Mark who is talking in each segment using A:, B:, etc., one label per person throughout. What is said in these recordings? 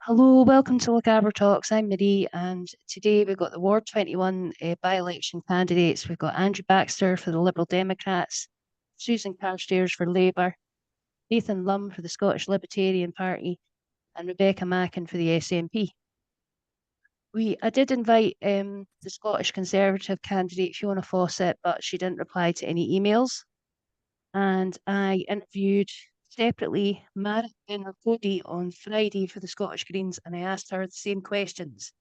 A: Hello, welcome to Look Talks. I'm Marie, and today we've got the Ward 21 by-election candidates. We've got Andrew Baxter for the Liberal Democrats, Susan Carstairs for Labour, Nathan Lumb for the Scottish Libertarian Party, and Rebecca Machin for the SNP. I did invite the Scottish Conservative candidate Fiona Fawcett, but she didn't reply to any emails. And I interviewed separately Mara Cody on Friday for the Scottish Greens, and I asked her the same questions.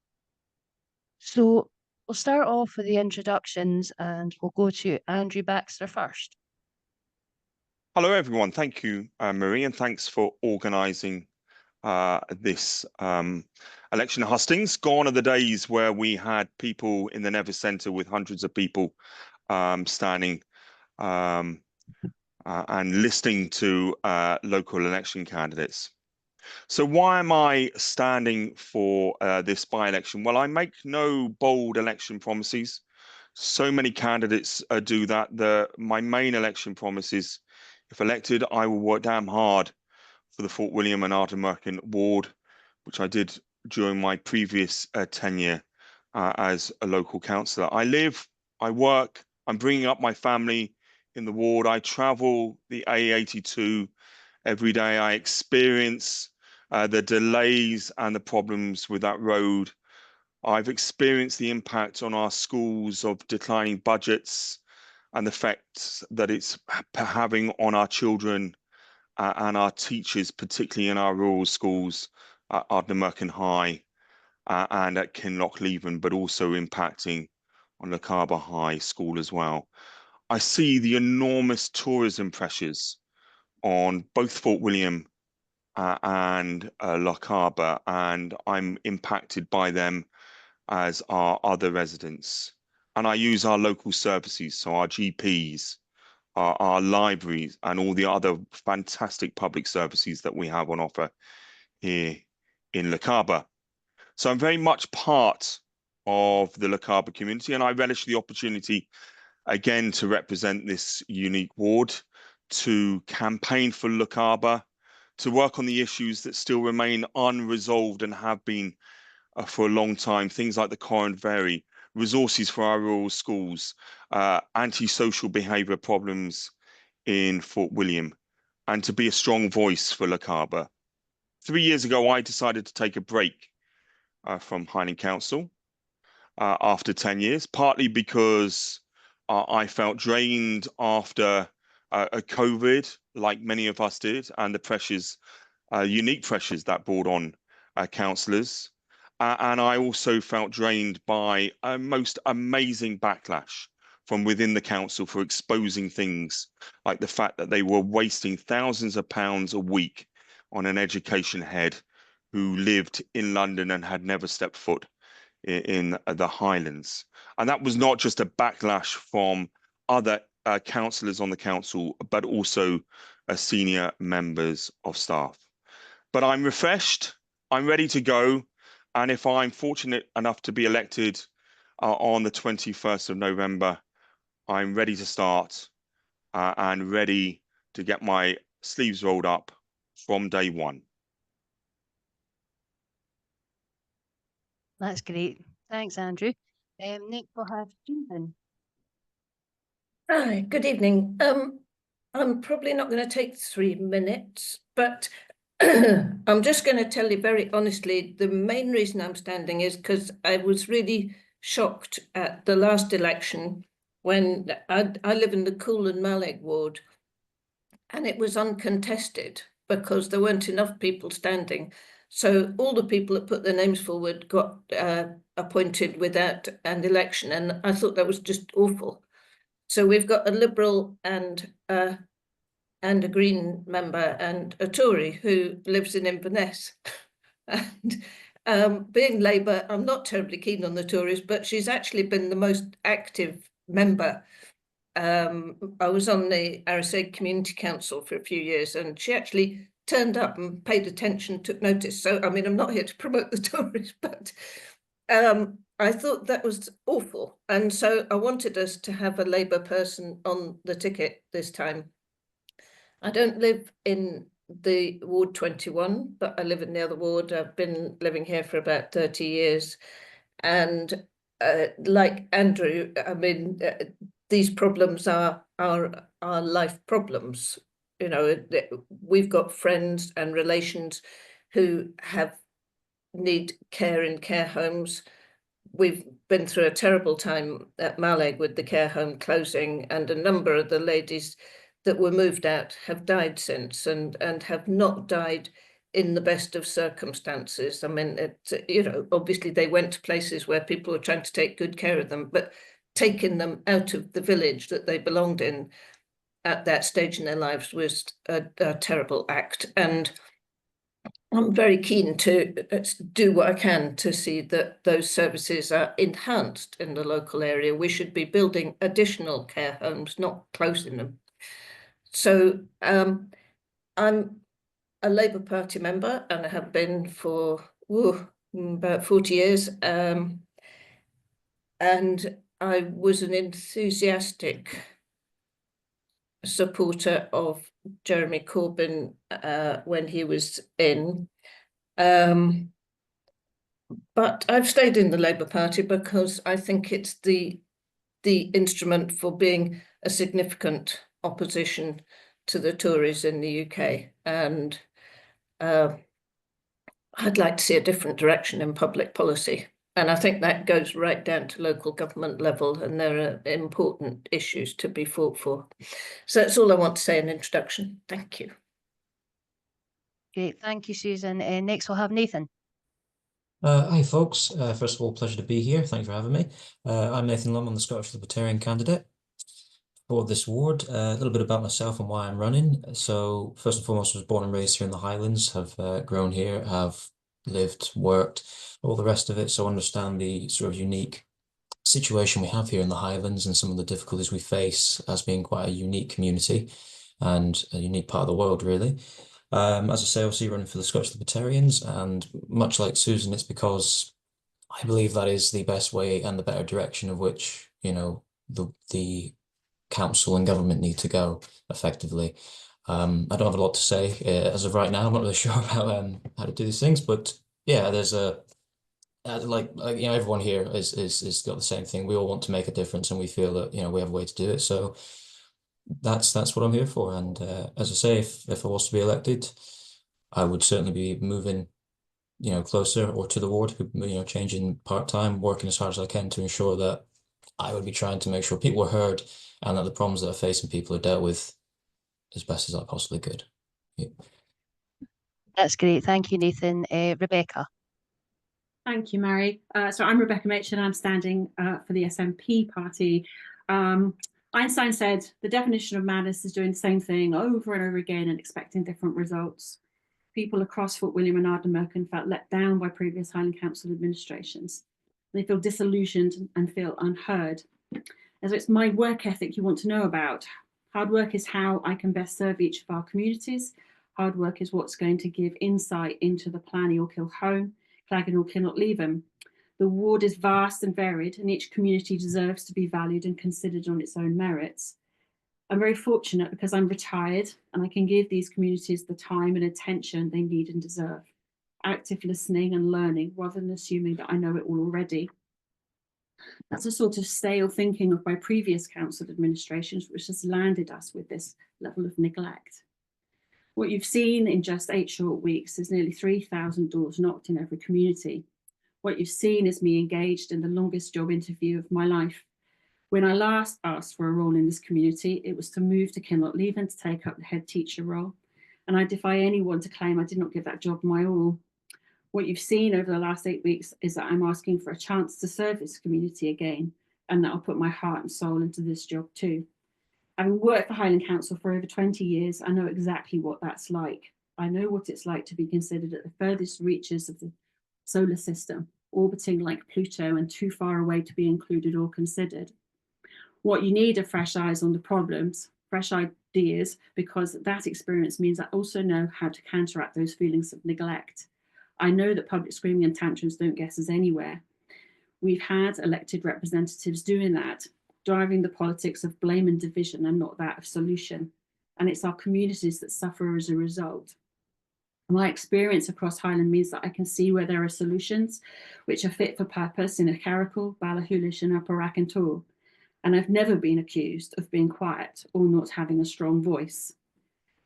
A: So we'll start off with the introductions, and we'll go to Andrew Baxter first.
B: Hello, everyone. Thank you, Marie, and thanks for organising this election hustings. Gone are the days where we had people in the Nevis Centre with hundreds of people standing and listening to local election candidates. So why am I standing for this by-election? Well, I make no bold election promises. So many candidates do that. My main election promise is, if elected, I will work damn hard for the Fort William and Ardnamurchan ward, which I did during my previous tenure as a local councillor. I live, I work, I'm bringing up my family in the ward. I travel the A82 every day. I experience the delays and the problems with that road. I've experienced the impact on our schools of declining budgets and the effects that it's having on our children and our teachers, particularly in our rural schools at Ardnamurchan High and at Kinlochleven, but also impacting on Lochaber High School as well. I see the enormous tourism pressures on both Fort William and Lochaber, and I'm impacted by them as are other residents. And I use our local services, so our GPs, our libraries, and all the other fantastic public services that we have on offer here in Lochaber. So I'm very much part of the Lochaber community, and I relish the opportunity again to represent this unique ward, to campaign for Lochaber, to work on the issues that still remain unresolved and have been for a long time, things like the Corran Ferry, resources for our rural schools, antisocial behaviour problems in Fort William, and to be a strong voice for Lochaber. 3 years ago, I decided to take a break from Highland Council after 10 years, partly because I felt drained after a COVID, like many of us did, and the pressures, unique pressures that brought on councillors. And I also felt drained by a most amazing backlash from within the council for exposing things like the fact that they were wasting thousands of pounds a week on an education head who lived in London and had never stepped foot in the Highlands. And that was not just a backlash from other councillors on the council, but also senior members of staff. But I'm refreshed, I'm ready to go. And if I'm fortunate enough to be elected on the 21st of November, I'm ready to start and ready to get my sleeves rolled up from day one.
A: That's great. Thanks, Andrew. Next, we'll have Susan.
C: Hi, good evening. I'm probably not going to take 3 minutes, but I'm just going to tell you very honestly, the main reason I'm standing is because I was really shocked at the last election when I live in the Cool and Malek ward, and it was uncontested because there weren't enough people standing. So all the people that put their names forward got appointed without an election, and I thought that was just awful. So we've got a Liberal and a Green member and a Tory who lives in Inverness. And being Labour, I'm not terribly keen on the Tories, but she's actually been the most active member. I was on the RSA Community Council for a few years, and she actually turned up and paid attention, took notice. So, I mean, I'm not here to promote the Tories, but I thought that was awful. And so I wanted us to have a Labour person on the ticket this time. I don't live in the Ward 21, but I live in the other ward. I've been living here for about 30 years. And like Andrew, I mean, these problems are life problems. You know, we've got friends and relations who need care in care homes. We've been through a terrible time at Mallaig with the care home closing, and a number of the ladies that were moved out have died since, and have not died in the best of circumstances. I mean, you know, obviously they went to places where people were trying to take good care of them, but taking them out of the village that they belonged in at that stage in their lives was a terrible act. And I'm very keen to do what I can to see that those services are enhanced in the local area. We should be building additional care homes, not closing them. So I'm a Labour Party member, and I have been for about 40 years. And I was an enthusiastic supporter of Jeremy Corbyn when he was in. But I've stayed in the Labour Party because I think it's the instrument for being a significant opposition to the Tories in the UK. And I'd like to see a different direction in public policy. And I think that goes right down to local government level, and there are important issues to be fought for. So that's all I want to say in introduction. Thank you.
A: Great, thank you, Susan. Next we'll have Nathan.
D: Hi folks, first of all, pleasure to be here. Thanks for having me. I'm Nathan Lumb, I'm the Scottish Libertarian candidate for this ward. A little bit about myself and why I'm running. So first and foremost, I was born and raised here in the Highlands, have grown here, have lived, worked, all the rest of it. So understand the sort of unique situation we have here in the Highlands and some of the difficulties we face as being quite a unique community and a unique part of the world, really. As I say, obviously running for the Scottish Libertarians, and much like Susan, it's because I believe that is the best way and the better direction of which, you know, the council and government need to go effectively. I don't have a lot to say as of right now. I'm not really sure about how to do these things, but yeah, there's like you know, everyone here is got the same thing. We all want to make a difference, and we feel that, you know, we have a way to do it. So that's what I'm here for. And as I say, if I was to be elected, I would certainly be moving, you know, closer or to the ward, you know, changing part-time, working as hard as I can to ensure that I would be trying to make sure people are heard and that the problems that are facing people are dealt with as best as I possibly could. Yeah.
A: That's great, thank you, Nathan. Rebecca.
E: Thank you, Mary. So I'm Rebecca Machin. I'm standing for the SNP party. Einstein said the definition of madness is doing the same thing over and over again and expecting different results. People across Fort William and Ardnamurchan felt let down by previous Highland Council administrations. They feel disillusioned and feel unheard. And so it's my work ethic you want to know about. Hard work is how I can best serve each of our communities. Hard work is what's going to give insight into the Planny or Kill home, Claggan or Kinnot Leavham. The ward is vast and varied, and each community deserves to be valued and considered on its own merits. I'm very fortunate because I'm retired and I can give these communities the time and attention they need and deserve. Active listening and learning rather than assuming that I know it all already. That's a sort of stale thinking of my previous council administrations, which has landed us with this level of neglect. What you've seen in just 8 short weeks is nearly 3,000 doors knocked in every community. What you've seen is me engaged in the longest job interview of my life. When I last asked for a role in this community, it was to move to Kinnot Leavham to take up the head teacher role. And I defy anyone to claim I did not give that job my all. What you've seen over the last 8 weeks is that I'm asking for a chance to serve this community again, and that I'll put my heart and soul into this job too. Having worked for Highland Council for over 20 years, I know exactly what that's like. I know what it's like to be considered at the furthest reaches of the solar system, orbiting like Pluto and too far away to be included or considered. What you need are fresh eyes on the problems, fresh ideas, because that experience means I also know how to counteract those feelings of neglect. I know that public screaming and tantrums don't get us anywhere. We've had elected representatives doing that, driving the politics of blame and division and not that of solution. And it's our communities that suffer as a result. My experience across Highland means that I can see where there are solutions which are fit for purpose in a Carrickle, Ballachulish and Upper Racontor. And I've never been accused of being quiet or not having a strong voice.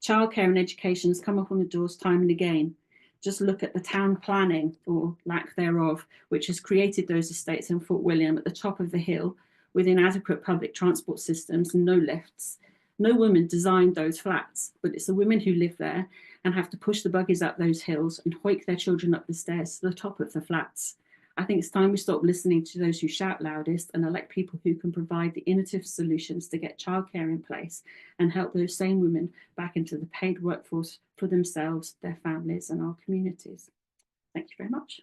E: Childcare and education has come up on the doors time and again. Just look at the town planning, or lack thereof, which has created those estates in Fort William at the top of the hill with inadequate public transport systems and no lifts. No woman designed those flats, but it's the women who live there and have to push the buggies up those hills and hoik their children up the stairs to the top of the flats. I think it's time we stop listening to those who shout loudest and elect people who can provide the innovative solutions to get childcare in place and help those same women back into the paid workforce for themselves, their families and our communities. Thank you very much.